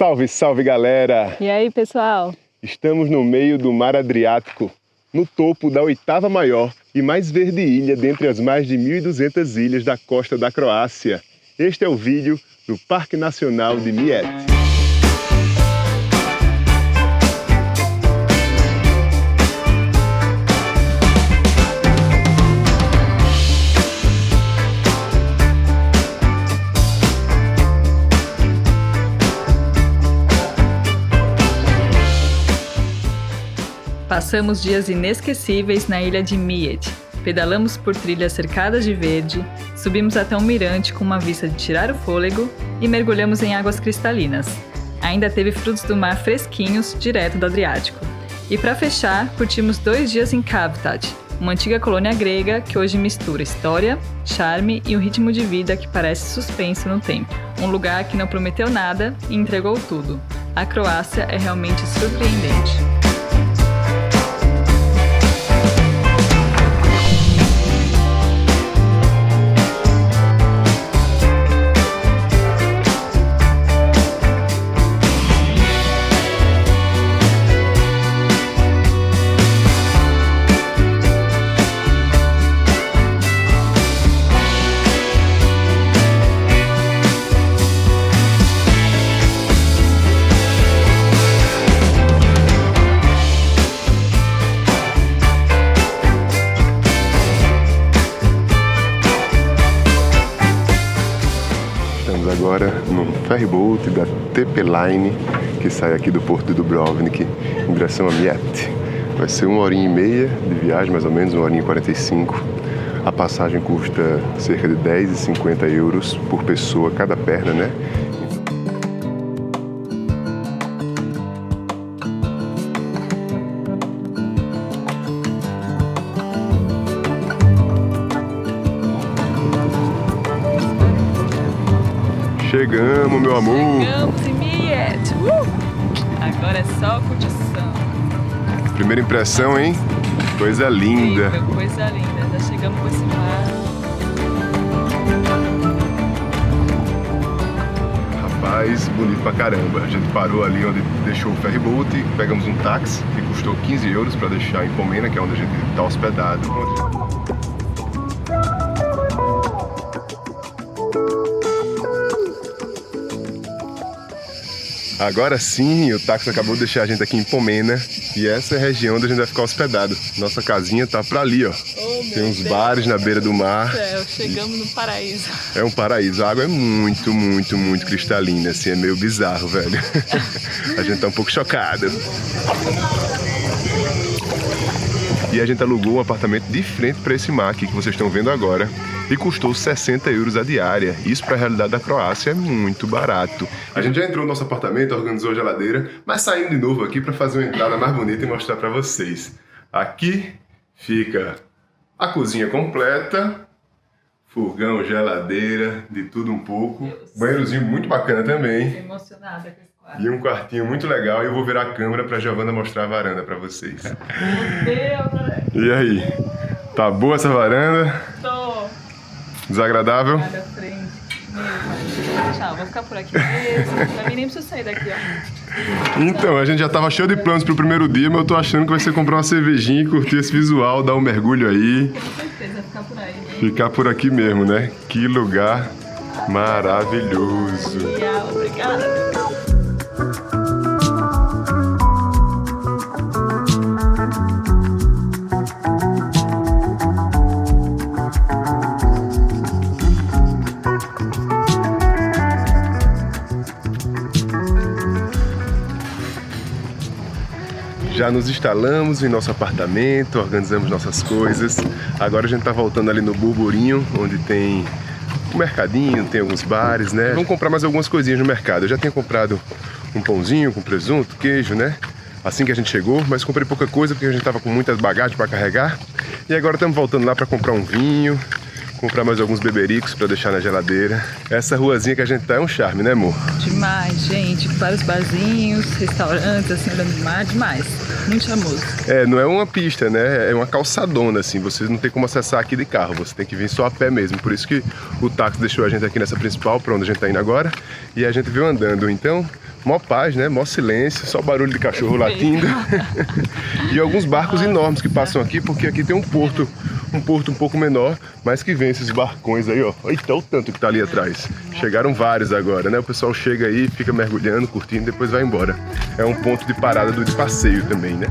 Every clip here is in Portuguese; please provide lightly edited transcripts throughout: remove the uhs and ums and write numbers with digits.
Salve, salve galera! E aí pessoal? Estamos no meio do Mar Adriático, no topo da 8ª maior e mais verde ilha dentre as mais de 1.200 ilhas da costa da Croácia. Este é o vídeo do Parque Nacional de Mljet. Passamos dias inesquecíveis na ilha de Mljet. Pedalamos por trilhas cercadas de verde, subimos até um mirante com uma vista de tirar o fôlego e mergulhamos em águas cristalinas. Ainda teve frutos do mar fresquinhos, direto do Adriático. E para fechar, curtimos 2 dias em Kavtat, uma antiga colônia grega que hoje mistura história, charme e um ritmo de vida que parece suspenso no tempo. Um lugar que não prometeu nada e entregou tudo. A Croácia é realmente surpreendente. Agora no ferryboat da TP Line, que sai aqui do porto de Dubrovnik em direção a Mljet. Vai ser 1h30 de viagem, mais ou menos, 1h45. A passagem custa cerca de 10,50 euros por pessoa, cada perna, né? Chegamos, meu amor! Chegamos em Mljet! Agora é só curtição. Primeira impressão, hein? Coisa linda! Incrível, coisa linda. Já chegamos com esse mar. Rapaz, bonito pra caramba. A gente parou ali onde deixou o ferryboat, pegamos um táxi que custou 15 euros para deixar em Komena, que é onde a gente está hospedado. Agora sim, o táxi acabou de deixar a gente aqui em Komena e essa é a região onde a gente vai ficar hospedado. Nossa casinha tá pra ali, ó. Tem uns bares na beira do mar. Chegamos no paraíso. É um paraíso. A água é muito cristalina, assim, é meio bizarro, velho. A gente tá um pouco chocado. E a gente alugou um apartamento de frente para esse mar aqui que vocês estão vendo agora e custou 60 euros a diária. Isso para a realidade da Croácia é muito barato. A gente já entrou no nosso apartamento, organizou a geladeira, mas saímos de novo aqui para fazer uma entrada mais bonita e mostrar para vocês. Aqui fica a cozinha completa, fogão, geladeira, de tudo um pouco. Banheirozinho muito bacana também. Tô emocionada com esse quarto. E um quartinho muito legal, e eu vou virar a câmera pra Giovana mostrar a varanda pra vocês. Meu Deus, E aí? Tá boa essa varanda? tô. Desagradável? Nada à frente. Tchau, vou ficar por aqui mesmo. Pra mim nem preciso sair daqui, ó. Então, a gente já tava cheio de planos pro primeiro dia, mas eu tô achando que vai ser comprar uma cervejinha e curtir esse visual, dar um mergulho aí. Com certeza, ficar por aí. Ficar por aqui mesmo, né? Que lugar maravilhoso. Obrigada. Já nos instalamos em nosso apartamento, organizamos nossas coisas. Agora a gente tá voltando ali no Burburinho, onde tem um mercadinho, tem alguns bares, né? Vamos comprar mais algumas coisinhas no mercado. Eu já tinha comprado um pãozinho com presunto, queijo, né? Assim que a gente chegou, mas comprei pouca coisa porque a gente tava com muitas bagagens para carregar. E agora estamos voltando lá para comprar um vinho, comprar mais alguns bebericos para deixar na geladeira. Essa ruazinha que a gente tá é um charme, né, amor? Demais, gente. Vários barzinhos, restaurantes, assim, olhando o mar, demais. Muito charmoso. É, não é uma pista, né? É uma calçadona, assim. Você não tem como acessar aqui de carro, você tem que vir só a pé mesmo. Por isso que o táxi deixou a gente aqui nessa principal, para onde a gente tá indo agora, e a gente veio andando. Então, Mó paz, né? Mó silêncio, só barulho de cachorro latindo. E alguns barcos enormes que passam aqui, porque aqui tem um porto um pouco menor, mas que vem esses barcões aí, ó. Eita, o tanto que tá ali atrás. Chegaram vários agora, né? O pessoal chega aí, fica mergulhando, curtindo, depois vai embora. É um ponto de parada de passeio também, né?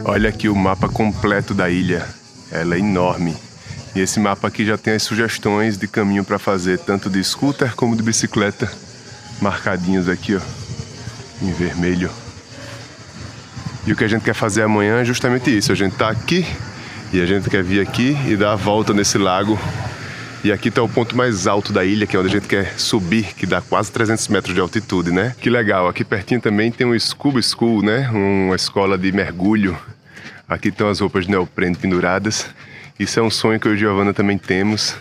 Olha aqui o mapa completo da ilha, ela é enorme. E esse mapa aqui já tem as sugestões de caminho para fazer, tanto de scooter como de bicicleta, marcadinhos aqui, ó, em vermelho. E o que a gente quer fazer amanhã é justamente isso, a gente tá aqui e a gente quer vir aqui e dar a volta nesse lago. E aqui tá o ponto mais alto da ilha, que é onde a gente quer subir, que dá quase 300 metros de altitude, né? Que legal, aqui pertinho também tem um Scuba School, né? Uma escola de mergulho. Aqui estão as roupas de neoprene penduradas. Isso é um sonho que eu e Giovana também temos.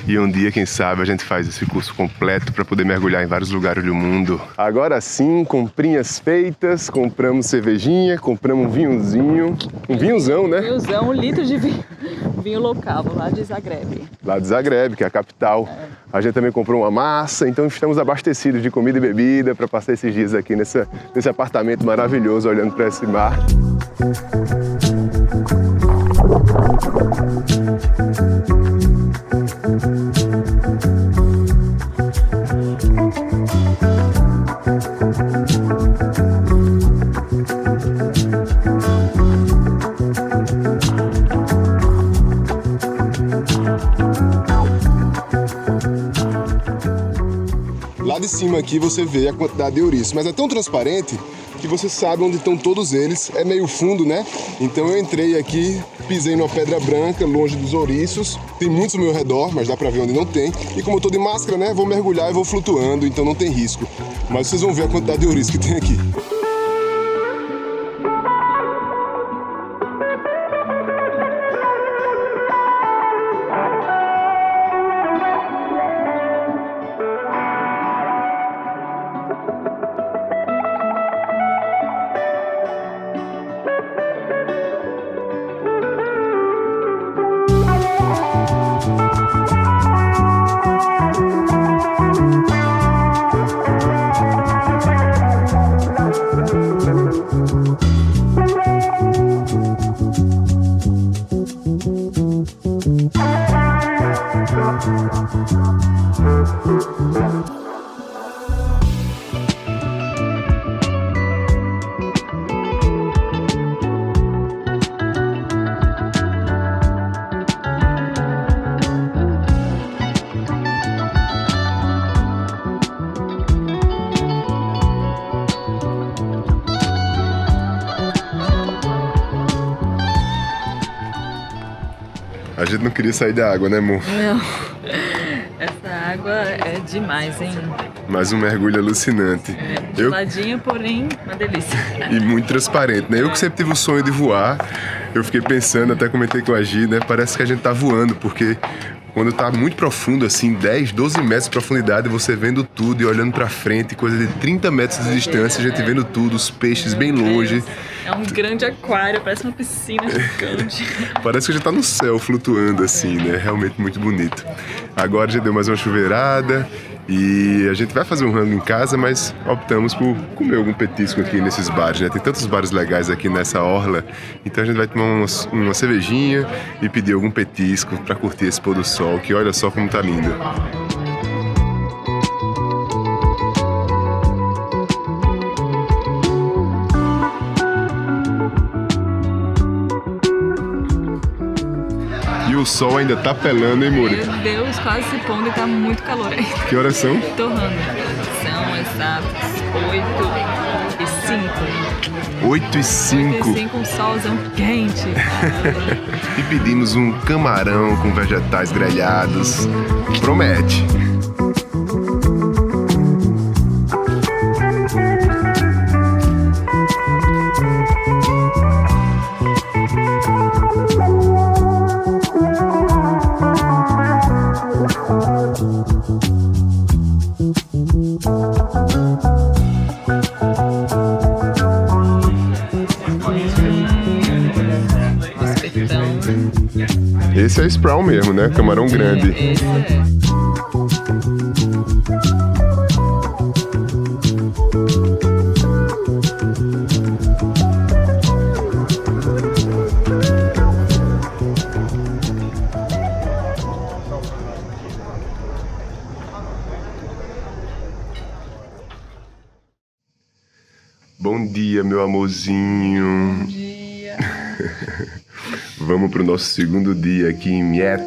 E um dia, quem sabe, a gente faz esse curso completo para poder mergulhar em vários lugares do mundo. Agora sim, comprinhas feitas, compramos cervejinha, compramos um vinhozinho. Um vinhozão, né? Vinhozão, 1 litro de vinho local, lá de Zagreb. Lá de Zagreb, que é a capital. A gente também comprou uma massa, então estamos abastecidos de comida e bebida para passar esses dias aqui nesse apartamento maravilhoso, olhando para esse mar. Lá de cima aqui você vê a quantidade de ouriços, mas é tão transparente que você sabe onde estão todos eles. É meio fundo, né? Então eu entrei aqui, pisei numa pedra branca, longe dos ouriços. Tem muitos ao meu redor, mas dá pra ver onde não tem. E como eu tô de máscara, né? Vou mergulhar e vou flutuando, então não tem risco. Mas vocês vão ver a quantidade de ouriços que tem aqui. A gente não queria sair da água, né, amor? Não. Essa água é demais, hein? Mais um mergulho alucinante. Geladinha, porém, uma delícia. E muito transparente, né? Eu que sempre tive o sonho de voar, eu fiquei pensando, até comentei com a Gi, né? Parece que a gente tá voando, porque quando tá muito profundo, assim, 10, 12 metros de profundidade, você vendo tudo e olhando pra frente, coisa de 30 metros de distância, a gente vendo tudo, os peixes bem longe. É um grande aquário, parece uma piscina gigante. Parece que a gente tá no céu flutuando, assim, né? Realmente muito bonito. Agora já deu mais uma chuveirada e a gente vai fazer um rango em casa, mas optamos por comer algum petisco aqui nesses bares, né? Tem tantos bares legais aqui nessa orla, então a gente vai tomar uma cervejinha e pedir algum petisco pra curtir esse pôr do sol, que olha só como tá lindo. E o sol ainda tá pelando, hein, Muri? Meu Deus, quase se pondo e tá muito calor aí. Que horas são? Torrando. São exatos 8h05. 8h05. 8h05, um solzão quente. E pedimos um camarão com vegetais grelhados. Promete. Esse é sprawl mesmo, né? Camarão grande. Esse é. Bom dia, meu amorzinho. Bom dia. Vamos pro nosso segundo dia aqui em Miette.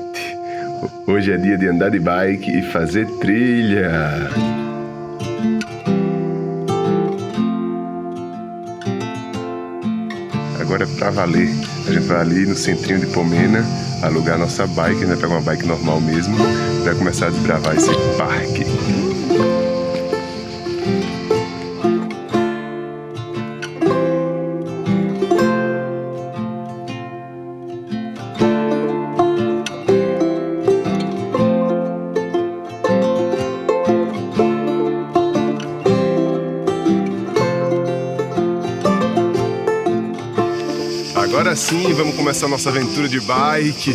Hoje é dia de andar de bike e fazer trilha. Agora é pra valer. A gente vai ali no centrinho de Pomena alugar nossa bike. A gente vai pegar uma bike normal mesmo. Vai começar a desbravar esse parque. Agora sim, vamos começar a nossa aventura de bike,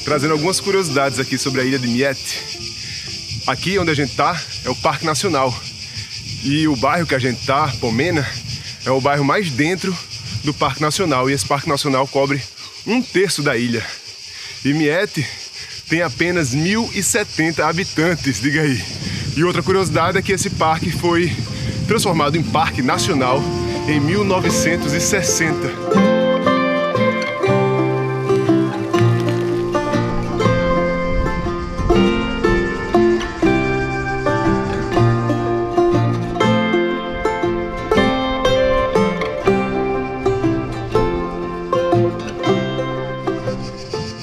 trazendo algumas curiosidades aqui sobre a ilha de Miette. Aqui onde a gente tá é o Parque Nacional e o bairro que a gente tá, Pomena, é o bairro mais dentro do Parque Nacional, e esse Parque Nacional cobre 1/3 da ilha. E Miette tem apenas 1.070 habitantes, diga aí. E outra curiosidade é que esse parque foi transformado em Parque Nacional em 1960.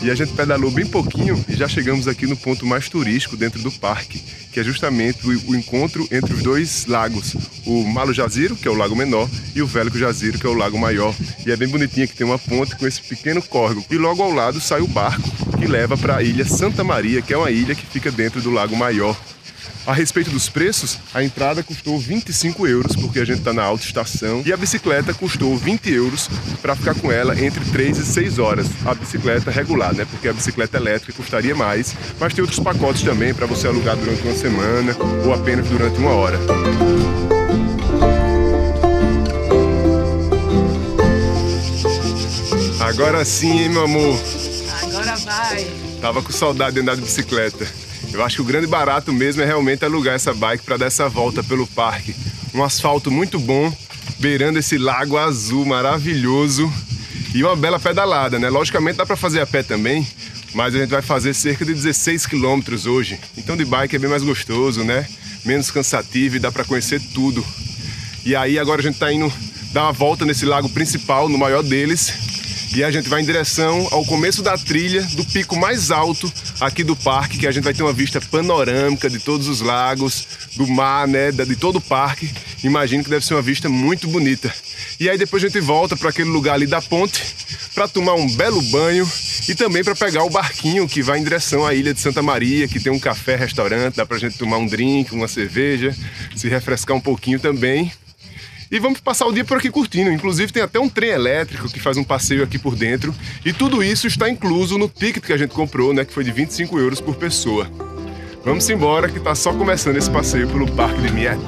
E a gente pedalou bem pouquinho e já chegamos aqui no ponto mais turístico dentro do parque, que é justamente o encontro entre os dois lagos, o Malo Jaziro, que é o lago menor, e o Velho Jaziro, que é o lago maior. E é bem bonitinho, que tem uma ponte com esse pequeno córrego. E logo ao lado sai o barco que leva para a ilha Santa Maria, que é uma ilha que fica dentro do lago maior. A respeito dos preços, a entrada custou 25 euros, porque a gente está na autoestação, e a bicicleta custou 20 euros para ficar com ela entre 3 e 6 horas. A bicicleta regular, né? Porque a bicicleta elétrica custaria mais, mas tem outros pacotes também para você alugar durante uma semana ou apenas durante 1 hora. Agora sim, hein, meu amor? Agora vai. Tava com saudade de andar de bicicleta. Eu acho que o grande barato mesmo é realmente alugar essa bike para dar essa volta pelo parque. Um asfalto muito bom, beirando esse lago azul maravilhoso e uma bela pedalada, né? Logicamente dá para fazer a pé também, mas a gente vai fazer cerca de 16 quilômetros hoje. Então de bike é bem mais gostoso, né? Menos cansativo e dá para conhecer tudo. E aí agora a gente tá indo dar uma volta nesse lago principal, no maior deles, e a gente vai em direção ao começo da trilha do pico mais alto aqui do parque, que a gente vai ter uma vista panorâmica de todos os lagos, do mar, né, de todo o parque. Imagino que deve ser uma vista muito bonita. E aí depois a gente volta para aquele lugar ali da ponte para tomar um belo banho e também para pegar o barquinho que vai em direção à ilha de Santa Maria, que tem um café, restaurante, dá pra gente tomar um drink, uma cerveja, se refrescar um pouquinho também. E vamos passar o dia por aqui curtindo. Inclusive tem até um trem elétrico que faz um passeio aqui por dentro. E tudo isso está incluso no ticket que a gente comprou, né? Que foi de 25 euros por pessoa. Vamos embora que tá só começando esse passeio pelo Parque de Miette.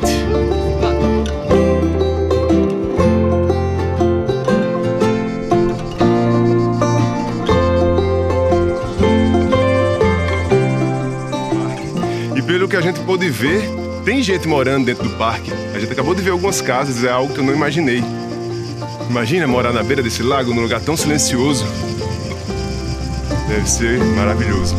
E pelo que a gente pôde ver, tem gente morando dentro do parque. A gente acabou de ver algumas casas, é algo que eu não imaginei. Imagina morar na beira desse lago, num lugar tão silencioso. Deve ser maravilhoso.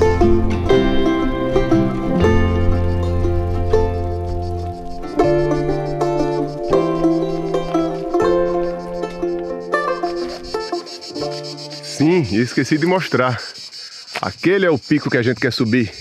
Sim, e esqueci de mostrar. Aquele é o pico que a gente quer subir.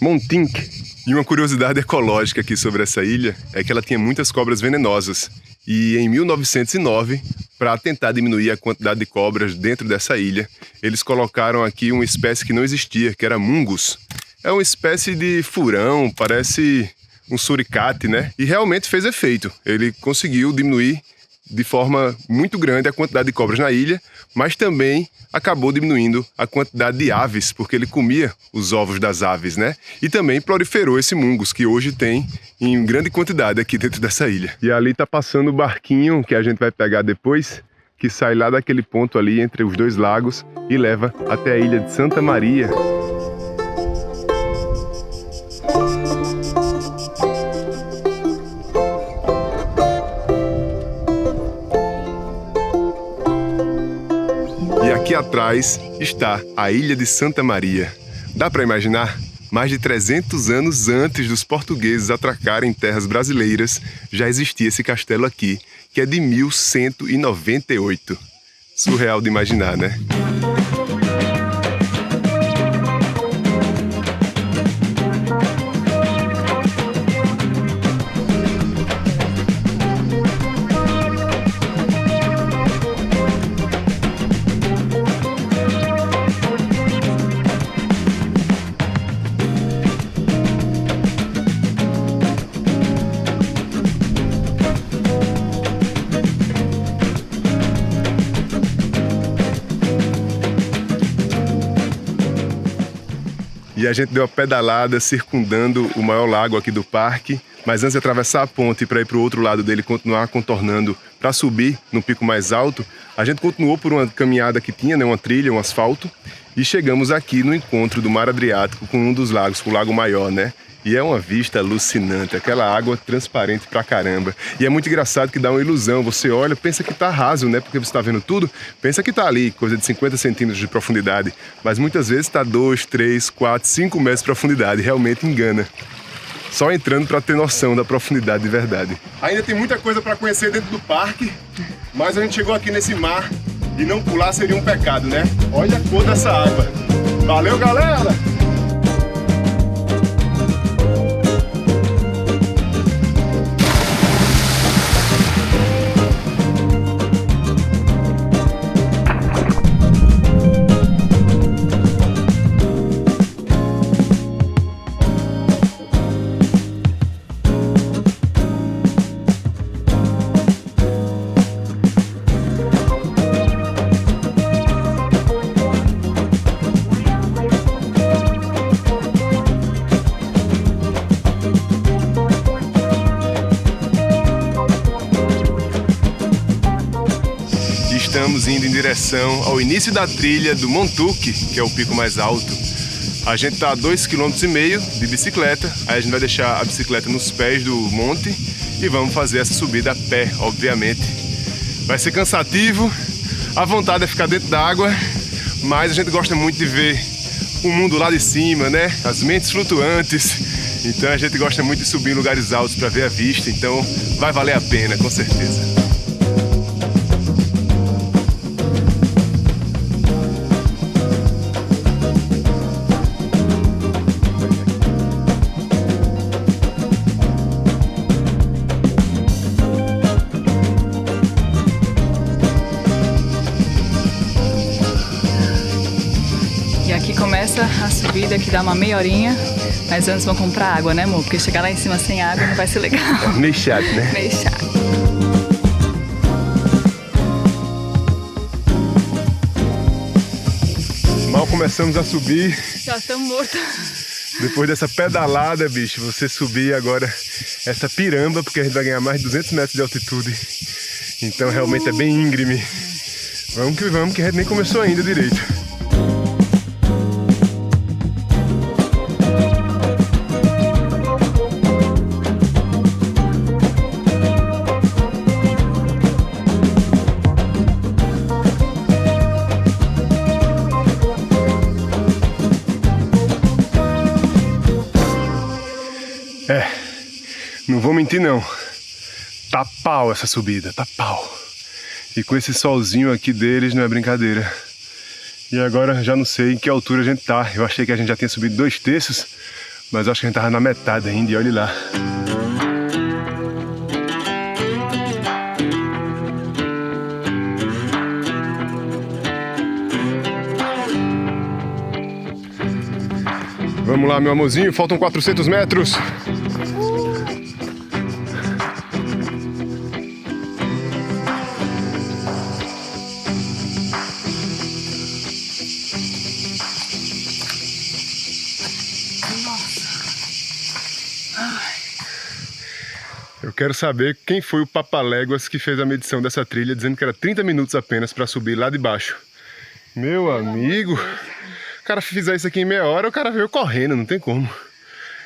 Montink. E uma curiosidade ecológica aqui sobre essa ilha é que ela tinha muitas cobras venenosas. E em 1909, para tentar diminuir a quantidade de cobras dentro dessa ilha, eles colocaram aqui uma espécie que não existia, que era mungus. É uma espécie de furão, parece um suricate, né? E realmente fez efeito. Ele conseguiu diminuir de forma muito grande a quantidade de cobras na ilha, mas também acabou diminuindo a quantidade de aves, porque ele comia os ovos das aves, né? E também proliferou esse mungus, que hoje tem em grande quantidade aqui dentro dessa ilha. E ali tá passando o barquinho que a gente vai pegar depois, que sai lá daquele ponto ali entre os dois lagos e leva até a ilha de Santa Maria. E aqui atrás está a ilha de Santa Maria. Dá para imaginar? Mais de 300 anos antes dos portugueses atracarem terras brasileiras, já existia esse castelo aqui, que é de 1198. Surreal de imaginar, né? E a gente deu uma pedalada circundando o maior lago aqui do parque, mas antes de atravessar a ponte para ir para o outro lado dele, continuar contornando para subir no pico mais alto, a gente continuou por uma caminhada que tinha, né, uma trilha, um asfalto, e chegamos aqui no encontro do Mar Adriático com um dos lagos, com o Lago Maior, né? E é uma vista alucinante, aquela água transparente pra caramba. E é muito engraçado que dá uma ilusão, você olha, pensa que tá raso, né? Porque você tá vendo tudo, pensa que tá ali, coisa de 50 centímetros de profundidade. Mas muitas vezes tá 2, 3, 4, 5 metros de profundidade, realmente engana. Só entrando pra ter noção da profundidade de verdade. Ainda tem muita coisa pra conhecer dentro do parque, mas a gente chegou aqui nesse mar e não pular seria um pecado, né? Olha a cor dessa água. Valeu, galera! Estamos indo em direção ao início da trilha do Montuque, que é o pico mais alto. A gente está a 2,5 km de bicicleta, aí a gente vai deixar a bicicleta nos pés do monte e vamos fazer essa subida a pé, obviamente. Vai ser cansativo, a vontade é ficar dentro d'água, mas a gente gosta muito de ver o mundo lá de cima, né? As mentes flutuantes. Então a gente gosta muito de subir em lugares altos para ver a vista, então vai valer a pena, com certeza. Começa a subida que dá uma meia horinha, mas antes vamos comprar água, né, amor? Porque chegar lá em cima sem água não vai ser legal. É meio chato, né? Meio chato. Mal começamos a subir. Já estamos mortos. Depois dessa pedalada, bicho, você subir agora essa piramba, porque a gente vai ganhar mais de 200 metros de altitude. Então realmente é bem íngreme. Vamos que a gente nem começou ainda direito. Não vou mentir não, tá pau essa subida, tá pau. E com esse solzinho aqui deles não é brincadeira. E agora já não sei em que altura a gente tá. Eu achei que a gente já tinha subido 2/3, mas acho que a gente tava na metade ainda, e olha lá. Vamos lá, meu amorzinho, faltam 400 metros. quero saber quem foi o Papaléguas que fez a medição dessa trilha, dizendo que era 30 minutos apenas para subir lá de baixo. Meu amigo, o cara fizer isso aqui em meia hora, o cara veio correndo, não tem como.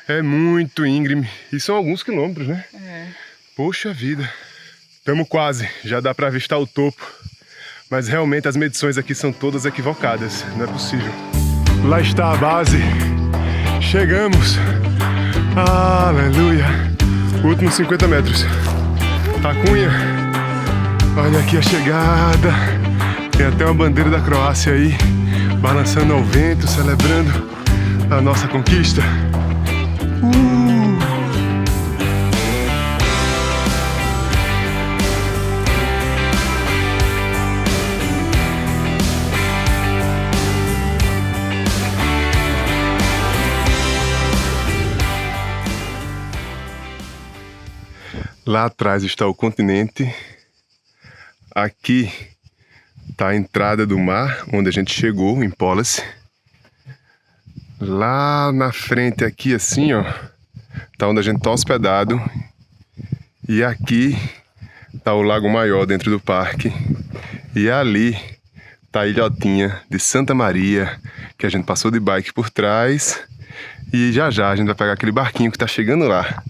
É muito íngreme, e são alguns quilômetros, né? É. Poxa vida. Estamos quase, já dá para avistar o topo. Mas realmente as medições aqui são todas equivocadas, não é possível. Lá está a base. Chegamos. Aleluia. Últimos 50 metros. A Cunha. Olha aqui a chegada. Tem até uma bandeira da Croácia aí, balançando ao vento, celebrando a nossa conquista. Lá atrás está o continente. Aqui está a entrada do mar, onde a gente chegou, em Police. Lá na frente, aqui assim, ó, tá onde a gente tá hospedado. E aqui tá o Lago Maior dentro do parque. E ali tá a ilhotinha de Santa Maria, que a gente passou de bike por trás. E já já a gente vai pegar aquele barquinho que tá chegando lá,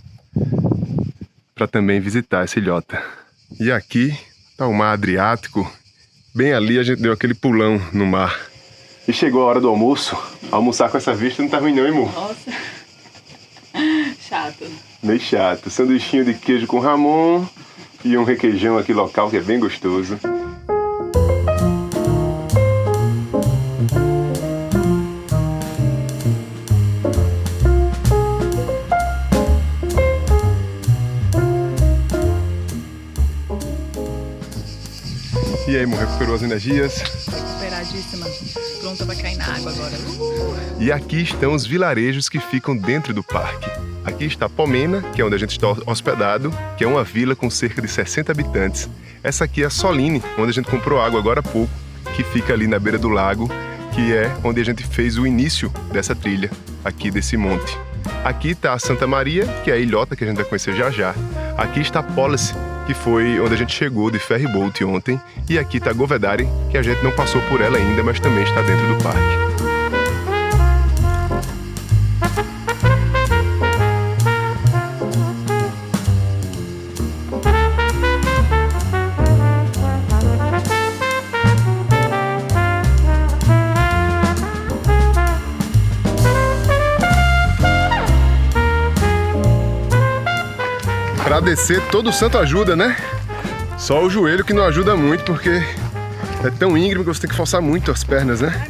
para também visitar essa ilhota. E aqui tá o mar Adriático. Bem ali a gente deu aquele pulão no mar. E chegou a hora do almoço. Almoçar com essa vista não tá ruim não, hein, amor? Nossa. Chato. Meio chato. Sanduichinho de queijo com Ramon e um requeijão aqui local que é bem gostoso. E aí, amor, recuperou as energias? Recuperadíssima. Pronta pra cair na água agora. E aqui estão os vilarejos que ficam dentro do parque. Aqui está Pomena, que é onde a gente está hospedado, que é uma vila com cerca de 60 habitantes. Essa aqui é a Soline, onde a gente comprou água agora há pouco, que fica ali na beira do lago, que é onde a gente fez o início dessa trilha, aqui desse monte. Aqui está a Santa Maria, que é a ilhota que a gente vai conhecer já já. Aqui está Police, que foi onde a gente chegou de ferry boat ontem. E aqui está Govedari, que a gente não passou por ela ainda, mas também está dentro do parque. Pra descer, todo santo ajuda, né? Só o joelho que não ajuda muito, porque é tão íngreme que você tem que forçar muito as pernas, né?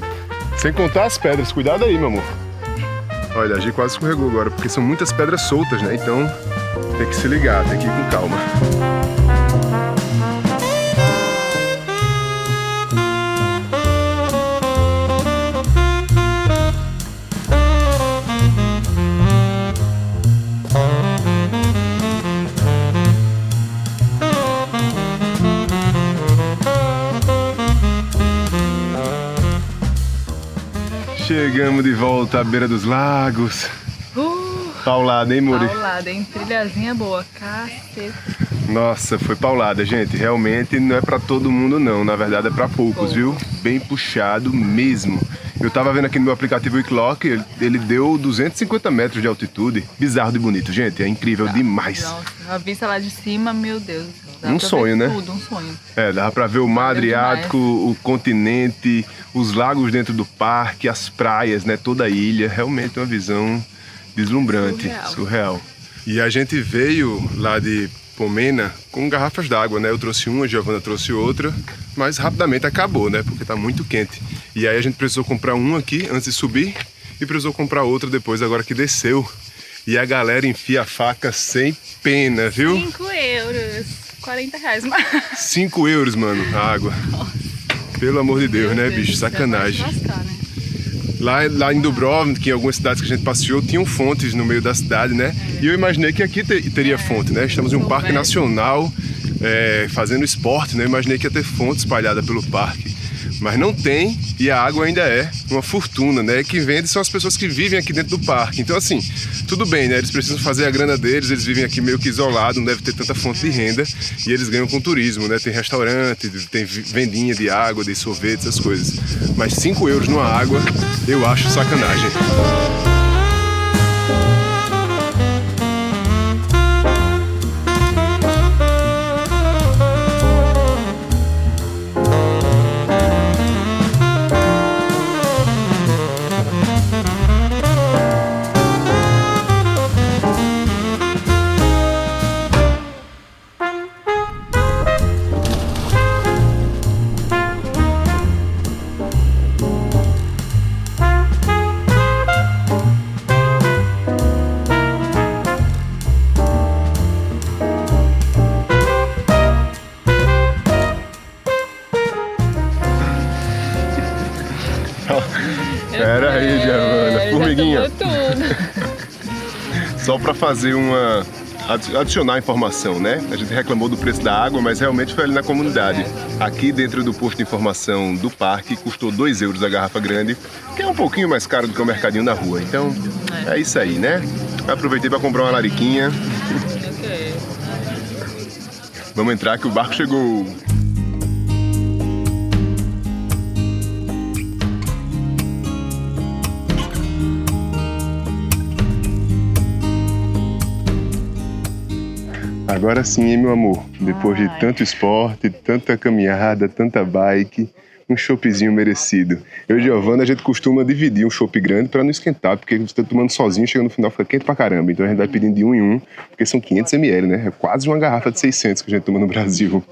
Sem contar as pedras. Cuidado aí, meu amor. Olha, a Gi quase escorregou agora, porque são muitas pedras soltas, né? Então tem que se ligar, tem que ir com calma. Chegamos de volta à beira dos lagos. Paulada, hein, Muri? Paulada, hein? Trilhazinha boa, cacete. Nossa, foi paulada, gente. Realmente não é pra todo mundo, não. Na verdade é pra poucos, viu? Bem puxado mesmo. Eu tava vendo aqui no meu aplicativo Wikiloc, ele deu 250 metros de altitude. Bizarro de bonito, gente. É incrível demais. Nossa, a vista lá de cima, meu Deus. Um sonho, né? Tudo, um sonho. É, dava pra ver o mar Adriático, o continente, os lagos dentro do parque, as praias, né? Toda a ilha. Realmente uma visão deslumbrante, surreal. E a gente veio lá de Pomena com garrafas d'água, né? Eu trouxe uma, a Giovana trouxe outra, mas rapidamente acabou, né? Porque tá muito quente. E aí a gente precisou comprar uma aqui antes de subir e precisou comprar outra depois, agora que desceu. E a galera enfia a faca sem pena, viu? 5 euros, 40 reais mais. 5 euros, mano, a água. Nossa. Pelo amor de Deus, né, bicho? Sacanagem. Lá em Dubrovnik, em algumas cidades que a gente passeou, tinham fontes no meio da cidade, né? E eu imaginei que aqui teria fonte, né? Estamos em um parque nacional, fazendo esporte, né? Eu imaginei que ia ter fonte espalhada pelo parque. Mas não tem, e a água ainda é uma fortuna, né? Quem vende são as pessoas que vivem aqui dentro do parque. Então, assim, tudo bem, né? Eles precisam fazer a grana deles, eles vivem aqui meio que isolados, não deve ter tanta fonte de renda, e eles ganham com turismo, né? Tem restaurante, tem vendinha de água, de sorvete, essas coisas. Mas 5 euros numa água, eu acho sacanagem. Pera aí, Giovana, formiguinha. Só para fazer adicionar informação, né? A gente reclamou do preço da água, mas realmente foi ali na comunidade. Aqui dentro do posto de informação do parque custou 2 euros a garrafa grande, que é um pouquinho mais caro do que o mercadinho na rua. Então é isso aí, né? Aproveitei para comprar uma lariquinha. Vamos entrar que o barco chegou. Agora sim, hein, meu amor? Depois de tanto esporte, tanta caminhada, tanta bike, um choppzinho merecido. Eu e Giovana, a gente costuma dividir um chopp grande para não esquentar, porque você tá tomando sozinho, chega no final, fica quente pra caramba. Então a gente vai pedindo de um em um, porque são 500 ml, né? É quase uma garrafa de 600 que a gente toma no Brasil.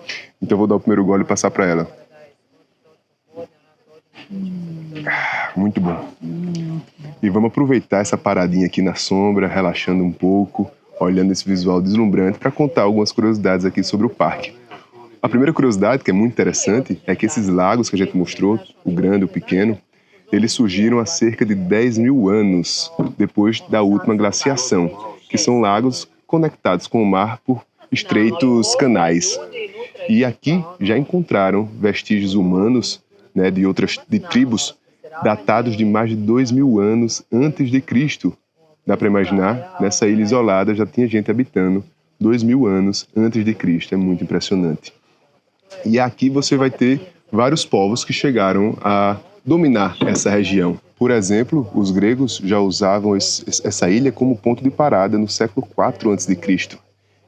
Então eu vou dar o primeiro gole e passar para ela. Muito bom. E vamos aproveitar essa paradinha aqui na sombra, relaxando um pouco, olhando esse visual deslumbrante para contar algumas curiosidades aqui sobre o parque. A primeira curiosidade, que é muito interessante, é que esses lagos que a gente mostrou, o grande e o pequeno, eles surgiram há cerca de 10 mil anos depois da última glaciação, que são lagos conectados com o mar por estreitos canais. E aqui já encontraram vestígios humanos, né, de tribos datados de mais de 2 mil anos antes de Cristo. Dá para imaginar, nessa ilha isolada já tinha gente habitando 2 mil anos antes de Cristo. É muito impressionante. E aqui você vai ter vários povos que chegaram a dominar essa região. Por exemplo, os gregos já usavam essa ilha como ponto de parada no século IV a.C.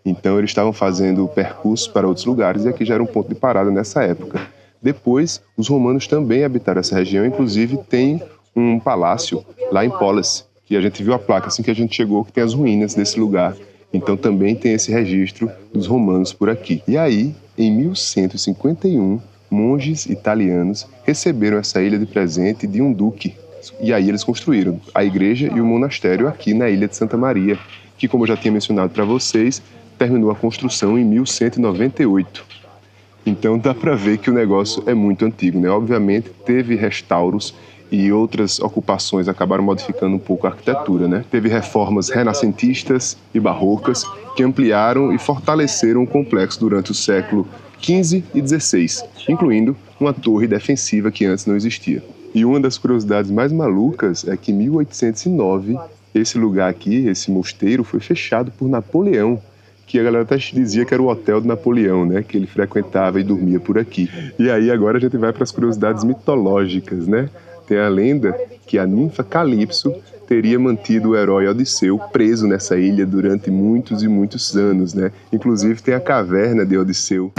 Então eles estavam fazendo percursos para outros lugares e aqui já era um ponto de parada nessa época. Depois, os romanos também habitaram essa região, inclusive tem um palácio lá em Polis, que a gente viu a placa assim que a gente chegou, que tem as ruínas desse lugar. Então também tem esse registro dos romanos por aqui. E aí, em 1151, monges italianos receberam essa ilha de presente de um duque. E aí eles construíram a igreja e o monastério aqui na ilha de Santa Maria, que, como eu já tinha mencionado para vocês, terminou a construção em 1198. Então dá para ver que o negócio é muito antigo, né? Obviamente teve restauros e outras ocupações acabaram modificando um pouco a arquitetura, né? Teve reformas renascentistas e barrocas que ampliaram e fortaleceram o complexo durante o século XV e XVI, incluindo uma torre defensiva que antes não existia. E uma das curiosidades mais malucas é que em 1809, esse lugar aqui, esse mosteiro, foi fechado por Napoleão, que a galera até dizia que era o hotel de Napoleão, né? Que ele frequentava e dormia por aqui. E aí agora a gente vai para as curiosidades mitológicas, né? Tem a lenda que a ninfa Calipso teria mantido o herói Odisseu preso nessa ilha durante muitos e muitos anos, né? Inclusive tem a caverna de Odisseu.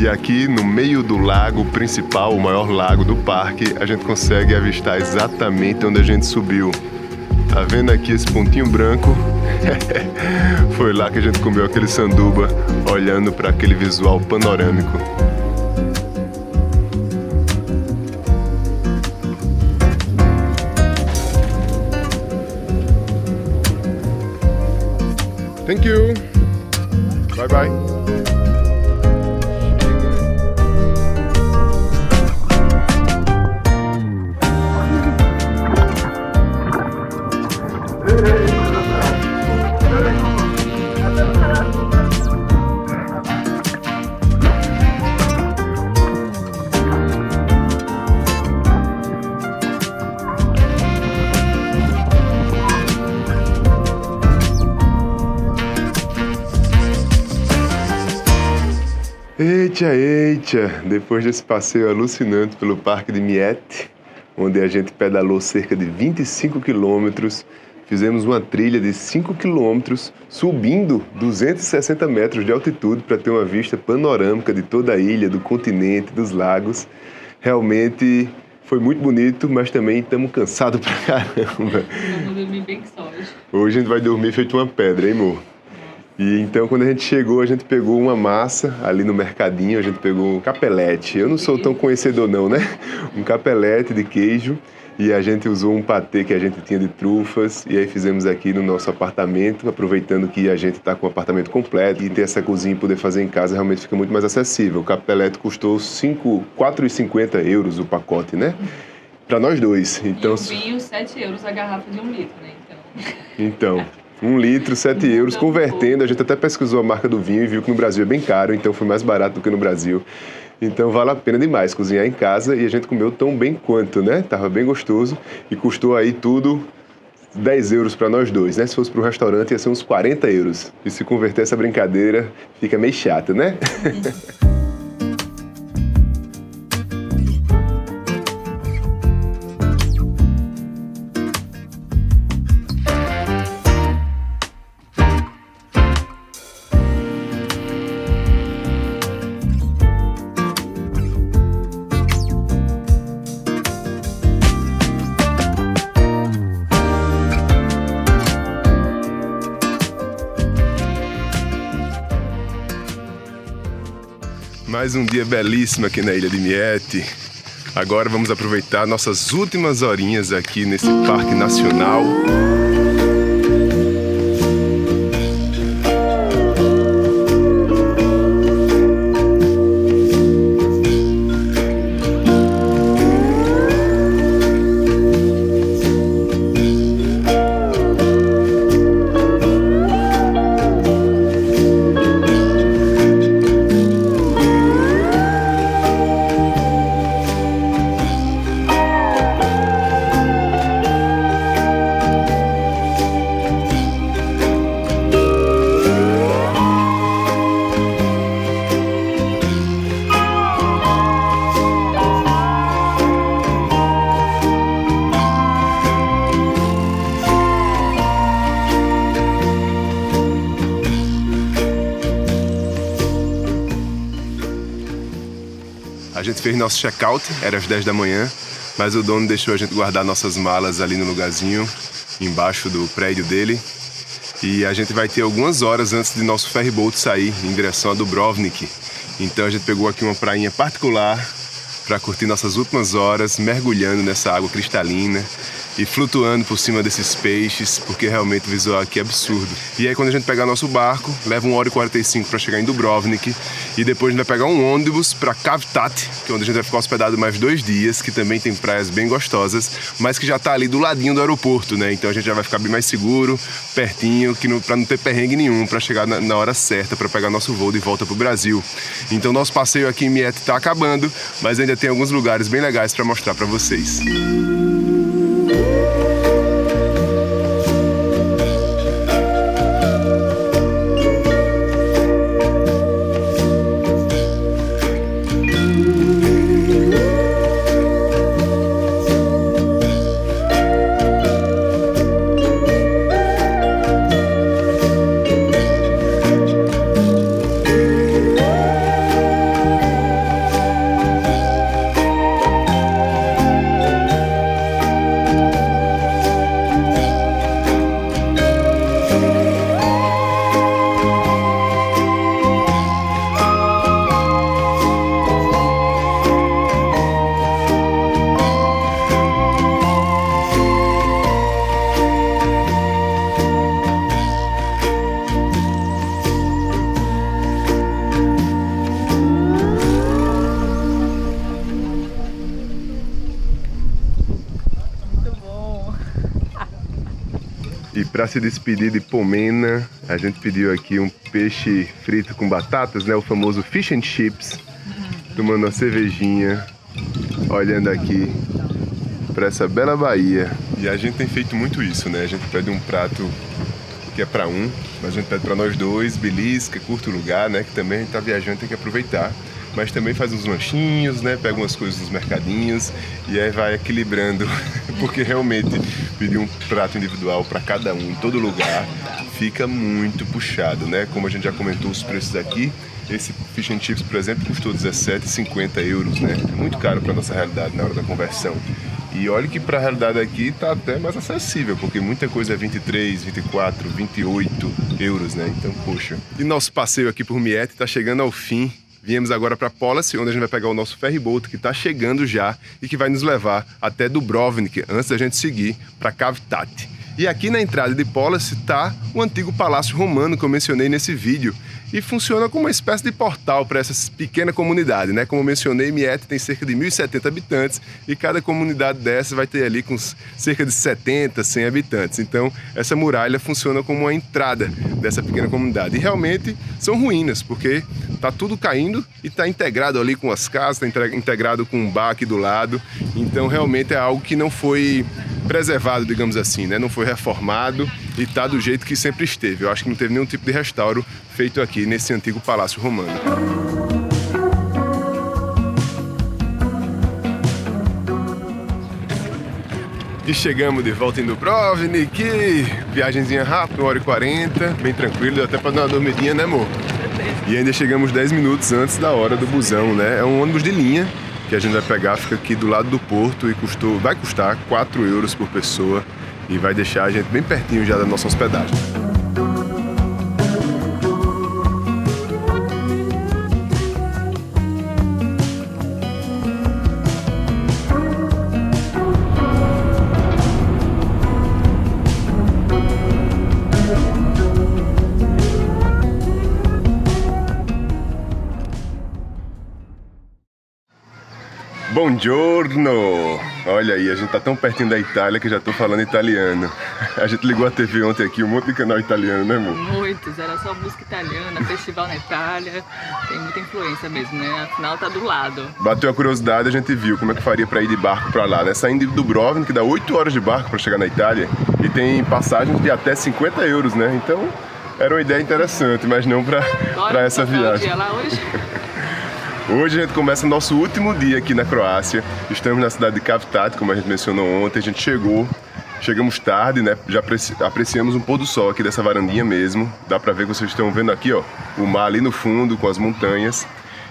E aqui no meio do lago principal, o maior lago do parque, a gente consegue avistar exatamente onde a gente subiu. Tá vendo aqui esse pontinho branco? Foi lá que a gente comeu aquele sanduba, olhando para aquele visual panorâmico. Thank you. Bye bye. Eita, depois desse passeio alucinante pelo Parque de Miette, onde a gente pedalou cerca de 25 quilômetros, fizemos uma trilha de 5 quilômetros, subindo 260 metros de altitude para ter uma vista panorâmica de toda a ilha, do continente, dos lagos. Realmente foi muito bonito, mas também estamos cansados pra caramba. Vamos dormir bem só hoje. Hoje a gente vai dormir feito uma pedra, hein, amor? E então, quando a gente chegou, a gente pegou uma massa ali no mercadinho, a gente pegou um capelete. Eu não sou tão conhecedor não, né? Um capelete de queijo. E a gente usou um patê que a gente tinha de trufas. E aí fizemos aqui no nosso apartamento, aproveitando que a gente está com o apartamento completo. E ter essa cozinha e poder fazer em casa realmente fica muito mais acessível. O capelete custou 4,50 euros o pacote, né? Para nós dois. Então, e o vinho, 7 euros a garrafa de 1 litro, né? Então 1 litro, 7 euros, convertendo, a gente até pesquisou a marca do vinho e viu que no Brasil é bem caro, então foi mais barato do que no Brasil. Então vale a pena demais cozinhar em casa e a gente comeu tão bem quanto, né? Tava bem gostoso e custou aí tudo 10 euros para nós dois, né? Se fosse para um restaurante ia ser uns 40 euros. E se converter essa brincadeira fica meio chato, né? Mais um dia belíssimo aqui na ilha de Miette. Agora vamos aproveitar nossas últimas horinhas aqui nesse parque nacional. A gente fez nosso check-out, era às 10 da manhã, mas o dono deixou a gente guardar nossas malas ali no lugarzinho, embaixo do prédio dele. E a gente vai ter algumas horas antes de nosso ferryboat sair em direção a Dubrovnik. Então a gente pegou aqui uma prainha particular para curtir nossas últimas horas, mergulhando nessa água cristalina e flutuando por cima desses peixes, porque realmente o visual aqui é absurdo. E aí quando a gente pegar nosso barco, leva 1h45 para chegar em Dubrovnik, e depois a gente vai pegar um ônibus para Kavtat, que é onde a gente vai ficar hospedado mais 2 dias, que também tem praias bem gostosas, mas que já está ali do ladinho do aeroporto, né? Então a gente já vai ficar bem mais seguro, pertinho, para não ter perrengue nenhum, para chegar na hora certa, para pegar nosso voo de volta para o Brasil. Então nosso passeio aqui em Miette está acabando, mas ainda tem alguns lugares bem legais para mostrar para vocês. E para se despedir de Pomena, a gente pediu aqui um peixe frito com batatas, né? O famoso fish and chips. Tomando uma cervejinha, olhando aqui para essa bela Bahia. E a gente tem feito muito isso, né? A gente pede um prato que é para um, mas a gente pede para nós dois, belisca, curta o lugar, né? Que também a gente tá viajando, tem que aproveitar. Mas também faz uns lanchinhos, né? Pega umas coisas nos mercadinhos e aí vai equilibrando, porque realmente pedir um prato individual para cada um em todo lugar fica muito puxado, né? Como a gente já comentou os preços aqui, esse fish and chips, por exemplo, custou 17,50 euros, né? Muito caro para nossa realidade na hora da conversão. E olha que para a realidade aqui tá até mais acessível, porque muita coisa é 23, 24, 28 euros, né? Então, poxa. E nosso passeio aqui por Miette tá chegando ao fim. Viemos agora para Police, onde a gente vai pegar o nosso ferryboat que está chegando já e que vai nos levar até Dubrovnik, antes da gente seguir para Kavtat. E aqui na entrada de Police está o antigo palácio romano que eu mencionei nesse vídeo e funciona como uma espécie de portal para essa pequena comunidade, né? Como eu mencionei, Miette tem cerca de 1.070 habitantes e cada comunidade dessa vai ter ali com cerca de 70, 100 habitantes. Então, essa muralha funciona como uma entrada dessa pequena comunidade. E realmente são ruínas, porque tá tudo caindo e tá integrado ali com as casas, tá integrado com um bar aqui do lado. Então, realmente é algo que não foi preservado, digamos assim, né? Não foi reformado e tá do jeito que sempre esteve. Eu acho que não teve nenhum tipo de restauro feito aqui nesse antigo palácio romano. E chegamos de volta em Dubrovnik, viagenzinha rápida, 1h40, bem tranquilo, deu até para dar uma dormidinha, né, amor? E ainda chegamos 10 minutos antes da hora do busão, né? É um ônibus de linha que a gente vai pegar, fica aqui do lado do porto e vai custar 4 euros por pessoa e vai deixar a gente bem pertinho já da nossa hospedagem. Buongiorno! Olha aí, a gente tá tão pertinho da Itália que já tô falando italiano. A gente ligou a TV ontem aqui, um monte de canal italiano, né, amor? Muitos, era só música italiana, festival na Itália, tem muita influência mesmo, né? Afinal tá do lado. Bateu a curiosidade, a gente viu como é que faria pra ir de barco pra lá, né? Saindo de Dubrovnik, que dá 8 horas de barco pra chegar na Itália, e tem passagens de até 50 euros, né? Então, era uma ideia interessante, mas não pra essa viagem. Dia lá hoje? Hoje a gente começa o nosso último dia aqui na Croácia. Estamos na cidade de Kavtat, como a gente mencionou ontem. A gente chegamos tarde, né? Já apreciamos um pôr do sol aqui dessa varandinha mesmo. Dá pra ver que vocês estão vendo aqui, ó, o mar ali no fundo com as montanhas.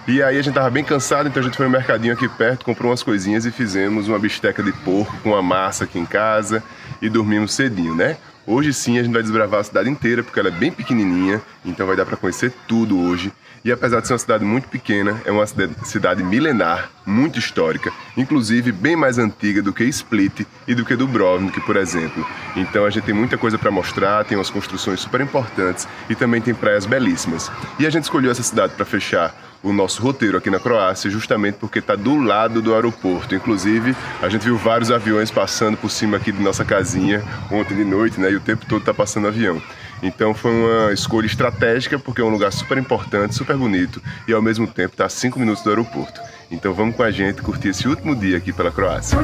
E aí a gente tava bem cansado, então a gente foi no mercadinho aqui perto, comprou umas coisinhas e fizemos uma bisteca de porco com uma massa aqui em casa e dormimos cedinho, né? Hoje sim a gente vai desbravar a cidade inteira, porque ela é bem pequenininha, então vai dar para conhecer tudo hoje. E apesar de ser uma cidade muito pequena, é uma cidade milenar, muito histórica, inclusive bem mais antiga do que Split e do que Dubrovnik, por exemplo. Então a gente tem muita coisa para mostrar, tem umas construções super importantes e também tem praias belíssimas. E a gente escolheu essa cidade para fechar o nosso roteiro aqui na Croácia, justamente porque está do lado do aeroporto. Inclusive, a gente viu vários aviões passando por cima aqui de nossa casinha ontem de noite, né? E o tempo todo está passando avião. Então foi uma escolha estratégica, porque é um lugar super importante, super bonito e ao mesmo tempo está a 5 minutos do aeroporto. Então vamos com a gente curtir esse último dia aqui pela Croácia.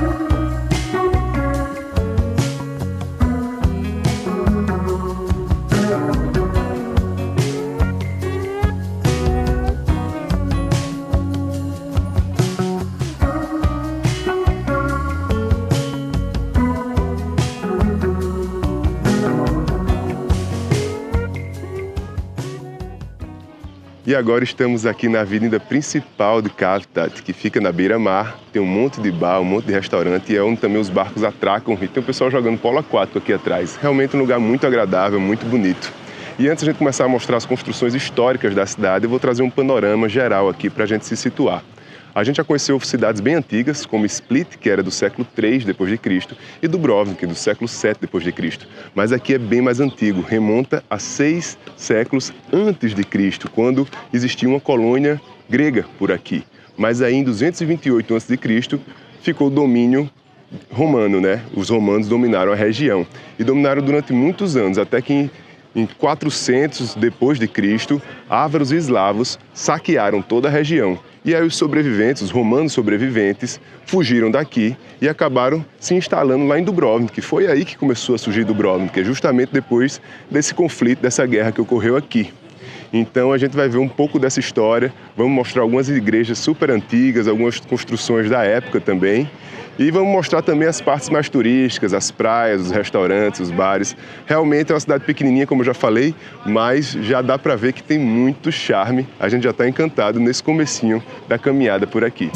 E agora estamos aqui na avenida principal de Kavtat, que fica na beira-mar, tem um monte de bar, um monte de restaurante e é onde também os barcos atracam e tem o pessoal jogando polo aquático aqui atrás. Realmente um lugar muito agradável, muito bonito. E antes de a gente começar a mostrar as construções históricas da cidade, eu vou trazer um panorama geral aqui para a gente se situar. A gente já conheceu cidades bem antigas, como Split, que era do século III d.C., e Dubrovnik, do século VII d.C. Mas aqui é bem mais antigo, remonta a 6 séculos antes de Cristo, quando existia uma colônia grega por aqui. Mas aí em 228 a.C. ficou o domínio romano, né? Os romanos dominaram a região e dominaram durante muitos anos, até que em 400 depois de Cristo, ávaros e eslavos saquearam toda a região. E aí os sobreviventes, os romanos sobreviventes, fugiram daqui e acabaram se instalando lá em Dubrovnik, que foi aí que começou a surgir Dubrovnik, que é justamente depois desse conflito, dessa guerra que ocorreu aqui. Então a gente vai ver um pouco dessa história, vamos mostrar algumas igrejas super antigas, algumas construções da época também. E vamos mostrar também as partes mais turísticas, as praias, os restaurantes, os bares. Realmente é uma cidade pequenininha, como eu já falei, mas já dá para ver que tem muito charme. A gente já está encantado nesse comecinho da caminhada por aqui.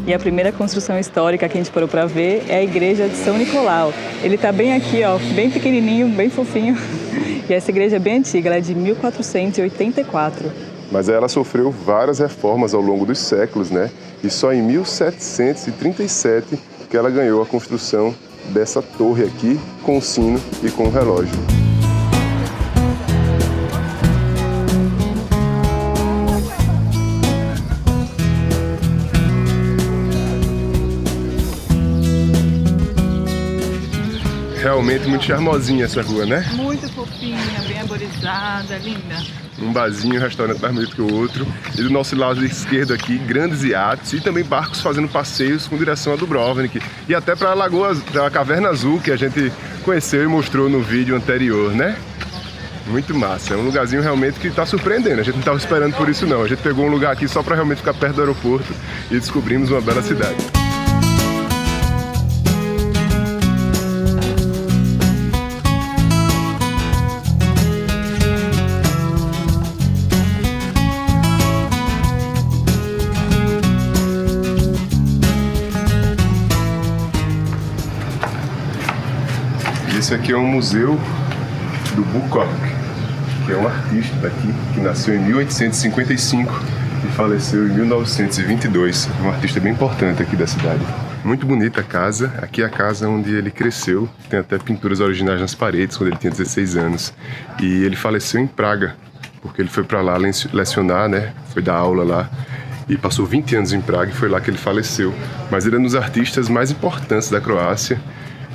E a primeira construção histórica que a gente parou para ver é a igreja de São Nicolau. Ele está bem aqui, ó, bem pequenininho, bem fofinho. E essa igreja é bem antiga, ela é de 1484. Mas ela sofreu várias reformas ao longo dos séculos, né? E só em 1737 que ela ganhou a construção dessa torre aqui, com o sino e com o relógio. Realmente muito charmosinha essa rua, né? Muito fofinha, bem arborizada, linda. Um barzinho, um restaurante mais bonito que o outro. E do nosso lado esquerdo aqui, grandes iates e também barcos fazendo passeios com direção a Dubrovnik. E até para a Lagoa, da Caverna Azul, que a gente conheceu e mostrou no vídeo anterior, né? Muito massa, é um lugarzinho realmente que está surpreendendo. A gente não estava esperando por isso não. A gente pegou um lugar aqui só para realmente ficar perto do aeroporto e descobrimos uma bela cidade. Esse aqui é um museu do Bukowski, que é um artista daqui, que nasceu em 1855 e faleceu em 1922. Um artista bem importante aqui da cidade. Muito bonita a casa. Aqui é a casa onde ele cresceu. Tem até pinturas originais nas paredes, quando ele tinha 16 anos. E ele faleceu em Praga, porque ele foi para lá lecionar, né? Foi dar aula lá. E passou 20 anos em Praga e foi lá que ele faleceu. Mas ele é um dos artistas mais importantes da Croácia.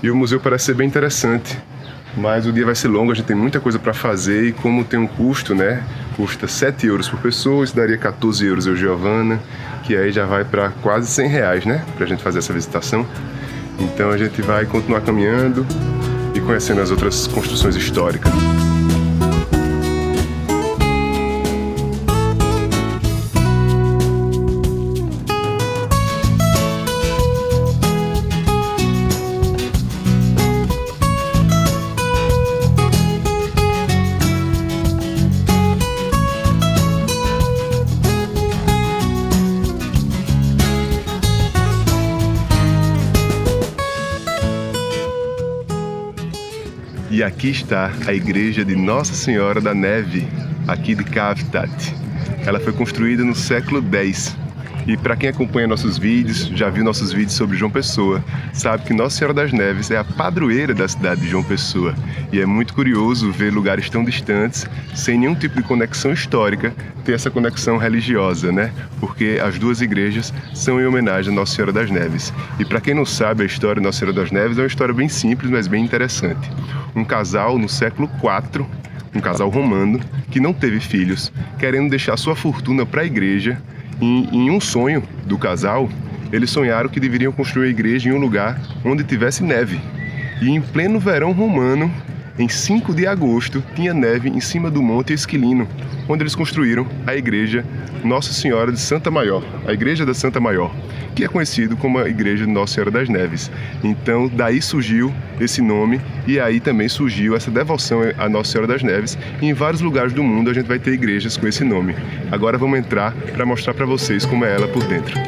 E o museu parece ser bem interessante, mas o dia vai ser longo, a gente tem muita coisa para fazer e como tem um custo, né? Custa 7 euros por pessoa, isso daria 14 euros eu, Giovana, que aí já vai para quase 100 reais, né? Pra gente fazer essa visitação. Então a gente vai continuar caminhando e conhecendo as outras construções históricas. E aqui está a igreja de Nossa Senhora da Neve, aqui de Kavtat. Ela foi construída no século X. E para quem acompanha nossos vídeos, já viu nossos vídeos sobre João Pessoa, sabe que Nossa Senhora das Neves é a padroeira da cidade de João Pessoa. E é muito curioso ver lugares tão distantes, sem nenhum tipo de conexão histórica, ter essa conexão religiosa, né? Porque as duas igrejas são em homenagem a Nossa Senhora das Neves. E para quem não sabe, a história de Nossa Senhora das Neves é uma história bem simples, mas bem interessante. Um casal no século IV, um casal romano, que não teve filhos, querendo deixar sua fortuna para a igreja. Em um sonho do casal, eles sonharam que deveriam construir a igreja em um lugar onde tivesse neve. E em pleno verão romano, em 5 de agosto, tinha neve em cima do Monte Esquilino, onde eles construíram a igreja Nossa Senhora de Santa Maior, a igreja da Santa Maior, que é conhecido como a igreja de Nossa Senhora das Neves. Então, daí surgiu esse nome e aí também surgiu essa devoção a Nossa Senhora das Neves. E em vários lugares do mundo a gente vai ter igrejas com esse nome. Agora vamos entrar para mostrar para vocês como é ela por dentro.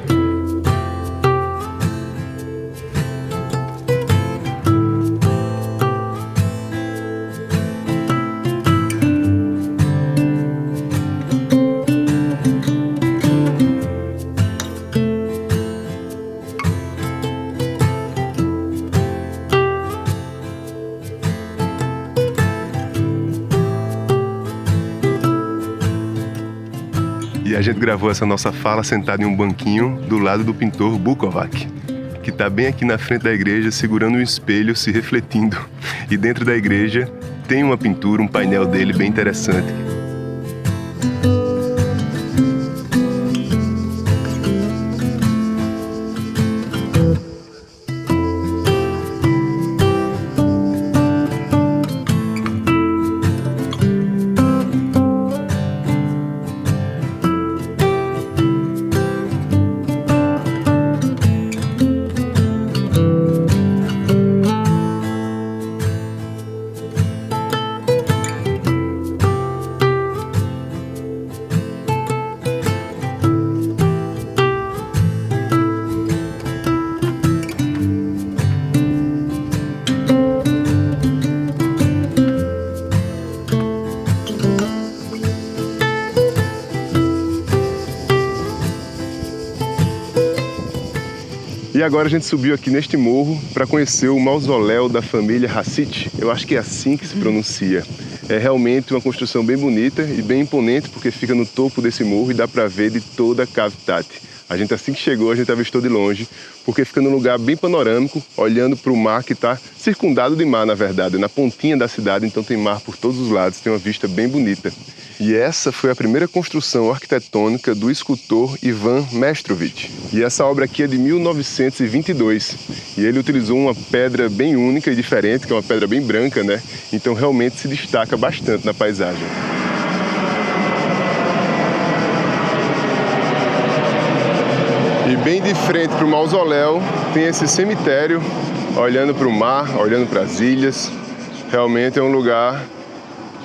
a gente gravou essa nossa fala sentado em um banquinho do lado do pintor Bukovac, que está bem aqui na frente da igreja segurando um espelho, se refletindo. E dentro da igreja tem uma pintura, um painel dele bem interessante. E agora a gente subiu aqui neste morro para conhecer o mausoléu da família Hasid. Eu acho que é assim que se pronuncia. É realmente uma construção bem bonita e bem imponente, porque fica no topo desse morro e dá para ver de toda a Kavtat. A gente, assim que chegou, a gente avistou de longe, porque fica num lugar bem panorâmico, olhando para o mar que está circundado de mar, na verdade, na pontinha da cidade, então tem mar por todos os lados, tem uma vista bem bonita. E essa foi a primeira construção arquitetônica do escultor Ivan Mestrovich. E essa obra aqui é de 1922. E ele utilizou uma pedra bem única e diferente, que é uma pedra bem branca, né? Então realmente se destaca bastante na paisagem. E bem de frente para o mausoléu tem esse cemitério, olhando para o mar, olhando para as ilhas. Realmente é um lugar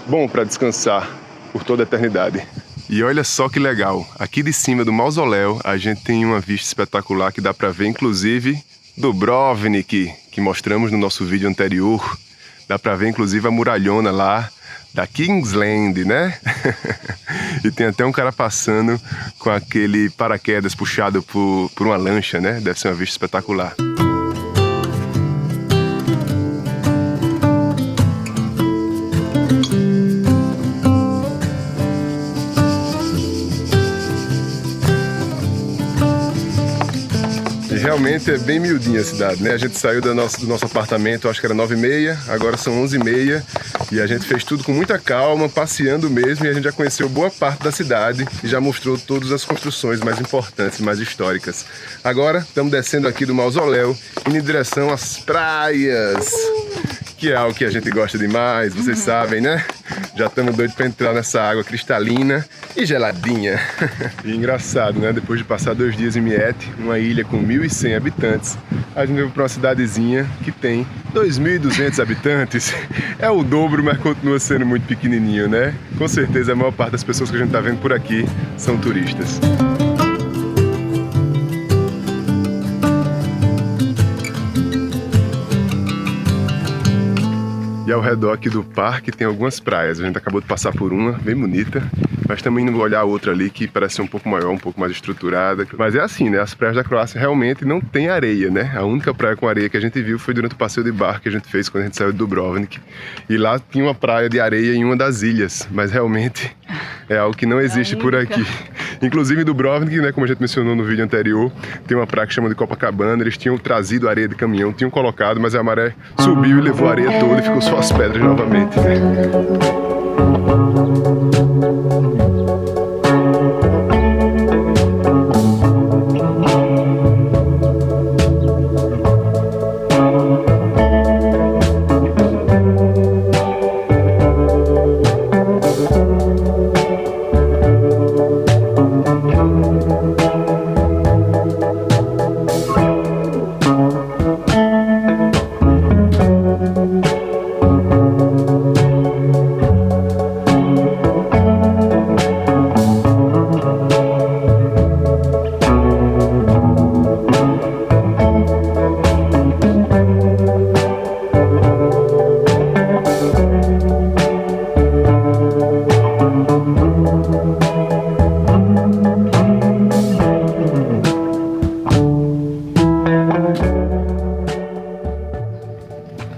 bom para descansar por toda a eternidade. E olha só que legal, aqui de cima do mausoléu a gente tem uma vista espetacular que dá para ver inclusive Dubrovnik, que mostramos no nosso vídeo anterior. Dá para ver inclusive a muralhona lá da Kingsland, né? E tem até um cara passando com aquele paraquedas puxado por uma lancha, né? Deve ser uma vista espetacular. Realmente é bem miudinha a cidade, né? A gente saiu do nosso apartamento, acho que era 9h30, agora são 11h30 e a gente fez tudo com muita calma, passeando mesmo, e a gente já conheceu boa parte da cidade e já mostrou todas as construções mais importantes, mais históricas. Agora estamos descendo aqui do mausoléu, indo em direção às praias, que é algo que a gente gosta demais, vocês sabem, né? Já estamos doidos para entrar nessa água cristalina e geladinha. E engraçado, né? Depois de passar 2 dias em Miete, uma ilha com 1.100 habitantes, a gente veio para uma cidadezinha que tem 2.200 habitantes. É o dobro, mas continua sendo muito pequenininho, né? Com certeza a maior parte das pessoas que a gente está vendo por aqui são turistas. E ao redor aqui do parque tem algumas praias. A gente acabou de passar por uma, bem bonita, mas também indo olhar outra ali que parece ser um pouco maior, um pouco mais estruturada. Mas é assim, né? As praias da Croácia realmente não tem areia, né? A única praia com areia que a gente viu foi durante o passeio de barco que a gente fez quando a gente saiu de Dubrovnik. E lá tinha uma praia de areia em uma das ilhas, mas realmente é algo que não existe por aqui. Inclusive em Dubrovnik, né, como a gente mencionou no vídeo anterior, tem uma praia que chama de Copacabana. Eles tinham trazido areia de caminhão, tinham colocado, mas a maré subiu e levou a areia toda e ficou só as pedras novamente, né?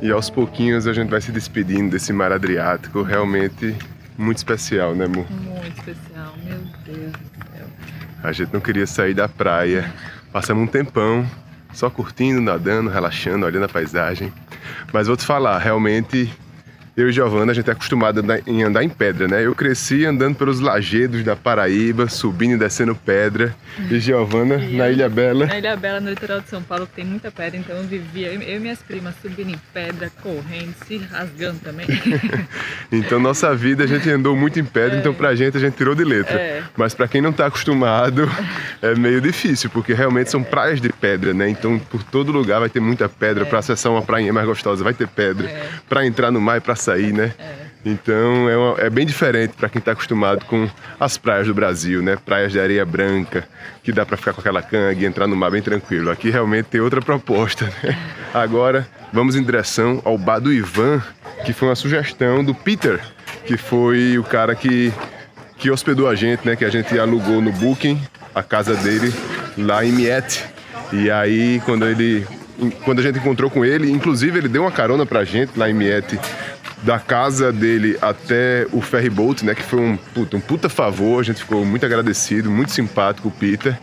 E aos pouquinhos a gente vai se despedindo desse mar Adriático, realmente muito especial, né, amor? Muito especial, meu Deus do céu. A gente não queria sair da praia. Passamos um tempão só curtindo, nadando, relaxando, olhando a paisagem. Mas vou te falar, realmente, eu e Giovana, a gente é acostumado em andar em pedra, né? Eu cresci andando pelos lajedos da Paraíba, subindo e descendo pedra. E Giovana, na Ilha Bela. Na Ilha Bela, no litoral de São Paulo, que tem muita pedra, então eu vivia, eu e minhas primas subindo em pedra, correndo, se rasgando também. Então, nossa vida, a gente andou muito em pedra, então pra gente a gente tirou de letra. Mas pra quem não tá acostumado, é meio difícil, porque realmente são praias de pedra, né? Então, por todo lugar vai ter muita pedra. Pra acessar uma prainha mais gostosa vai ter pedra. Pra entrar no mar e pra sair, né? Então é bem diferente para quem está acostumado com as praias do Brasil, né? Praias de areia branca, que dá para ficar com aquela canga e entrar no mar bem tranquilo. Aqui realmente tem outra proposta, né? Agora vamos em direção ao bar do Ivan, que foi uma sugestão do Peter, que foi o cara que hospedou a gente, né? Que a gente alugou no Booking a casa dele lá em Miette. E aí quando a gente encontrou com ele, inclusive ele deu uma carona pra gente lá em Miette, da casa dele até o ferry boat, né, que foi um puta favor, a gente ficou muito agradecido, muito simpático o Peter.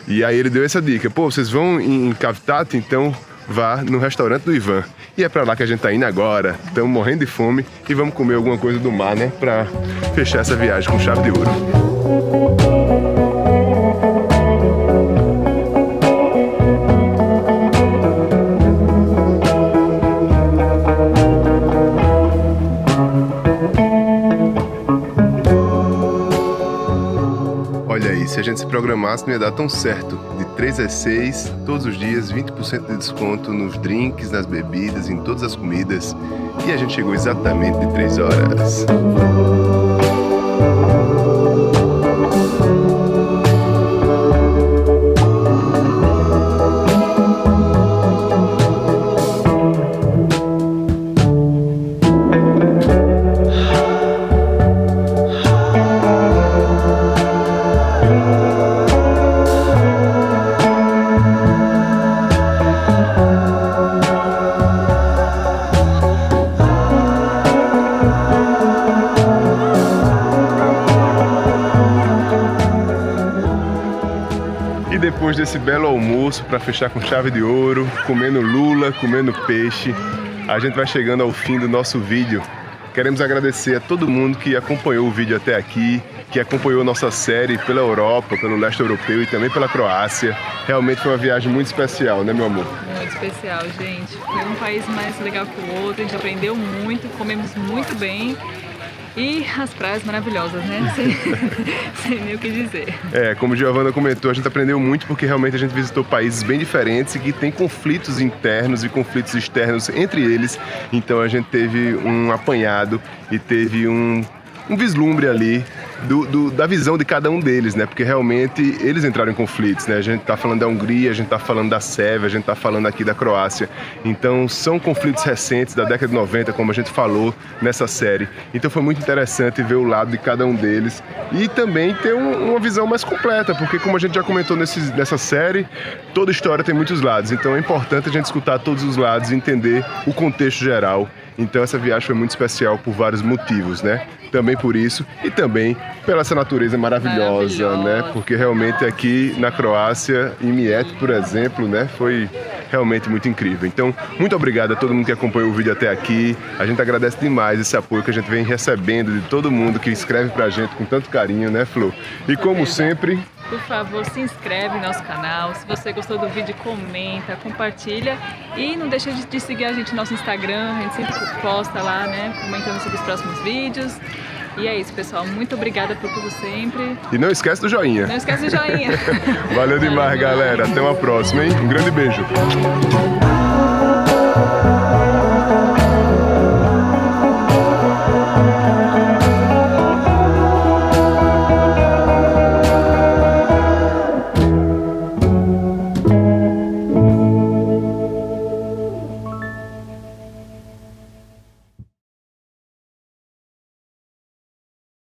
E aí ele deu essa dica, pô, vocês vão em Cavtat, então vá no restaurante do Ivan. E é pra lá que a gente tá indo agora, estamos morrendo de fome e vamos comer alguma coisa do mar, né, pra fechar essa viagem com chave de ouro. Olha aí, se a gente se programasse não ia dar tão certo. De 3 às 6, todos os dias, 20% de desconto nos drinks, nas bebidas, em todas as comidas. E a gente chegou exatamente de 3 horas. Depois desse belo almoço para fechar com chave de ouro, comendo lula, comendo peixe, a gente vai chegando ao fim do nosso vídeo. Queremos agradecer a todo mundo que acompanhou o vídeo até aqui, que acompanhou nossa série pela Europa, pelo leste europeu e também pela Croácia. Realmente foi uma viagem muito especial, né, meu amor? Muito especial, gente. Foi um país mais legal que o outro, a gente aprendeu muito, comemos muito bem. E as praias maravilhosas, né? Sem nem o que dizer. Como a Giovana comentou, a gente aprendeu muito porque realmente a gente visitou países bem diferentes e que tem conflitos internos e conflitos externos entre eles. Então a gente teve um apanhado e teve um vislumbre ali da visão de cada um deles, né? Porque realmente eles entraram em conflitos, né? A gente tá falando da Hungria, a gente tá falando da Sérvia, a gente tá falando aqui da Croácia. Então são conflitos recentes da década de 90, como a gente falou nessa série. Então foi muito interessante ver o lado de cada um deles e também ter uma visão mais completa, porque como a gente já comentou nessa série, toda história tem muitos lados. Então é importante a gente escutar todos os lados e entender o contexto geral. Então essa viagem foi muito especial por vários motivos, né? Também por isso e também pela essa natureza maravilhosa, né? Porque realmente aqui na Croácia, em Miette, por exemplo, né? Foi realmente muito incrível. Então, muito obrigado a todo mundo que acompanhou o vídeo até aqui. A gente agradece demais esse apoio que a gente vem recebendo de todo mundo que escreve pra gente com tanto carinho, né, Flor? E como sempre... Por favor, se inscreve no nosso canal. Se você gostou do vídeo, comenta, compartilha. E não deixa de seguir a gente no nosso Instagram. A gente sempre posta lá, né? Comentando sobre os próximos vídeos. E é isso, pessoal. Muito obrigada por tudo sempre. E não esquece do joinha. Não esquece do joinha. Valeu demais, galera. Até uma próxima, hein? Um grande beijo.